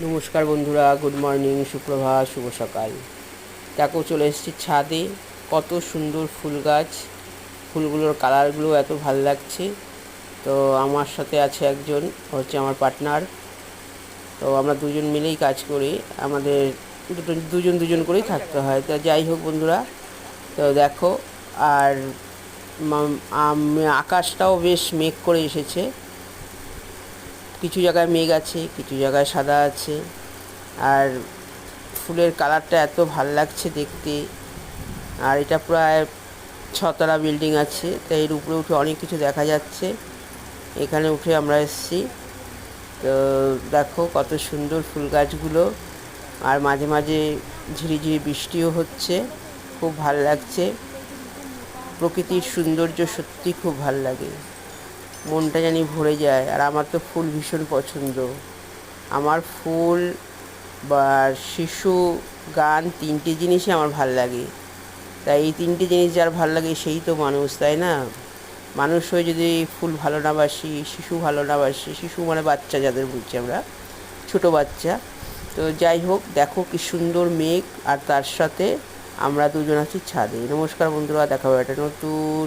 নমস্কার বন্ধুরা, good morning, সুপ্রভাত, শুভ সকাল। দেখো চলে এসেছি ছাদে। কত সুন্দর ফুল গাছ, ফুলগুলোর কালারগুলো এত ভালো লাগছে। তো আমার সাথে আছে একজন, হচ্ছে আমার পার্টনার। তো আমরা দুজন মিলেই কাজ করি, আমাদের দুজন দুজন করেই থাকতে হয়। তো যাই হোক বন্ধুরা, তো দেখো। আর আকাশটাও বেশ মেঘ করে এসেছে, কিছু জায়গায় মেঘ আছে, কিছু জায়গায় সাদা আছে। আর ফুলের কালারটা এত ভাল লাগছে দেখতে। আর এটা প্রায় 6 তলা বিল্ডিং আছে, তাই এর উপরে উঠে অনেক কিছু দেখা যাচ্ছে। এখানে উঠে আমরা এসেছি। তো দেখো কত সুন্দর ফুল গাছগুলো। আর মাঝে মাঝে ঝিরিঝিরি বৃষ্টিও হচ্ছে, খুব ভাল লাগছে। প্রকৃতির সৌন্দর্য সত্যি খুব ভাল লাগে, মনটা জানি ভরে যায়। আর আমার তো ফুল ভীষণ পছন্দ। আমার ফুল বা শিশু, গান, তিনটে জিনিসই আমার ভাল লাগে। তাই এই তিনটে জিনিস যার ভাল লাগে সেই তো মানুষ, তাই না? মানুষ হয়ে যদি ফুল ভালো না বাসি, শিশু ভালো না বাসি, শিশু মানে বাচ্চা যাদের বলছি আমরা, ছোট বাচ্চা। তো যাই হোক, দেখো কি সুন্দর মেঘ, আর তার সাথে আমরা দুজন আছি ছাদে। নমস্কার বন্ধুরা, দেখা হবে একটা নতুন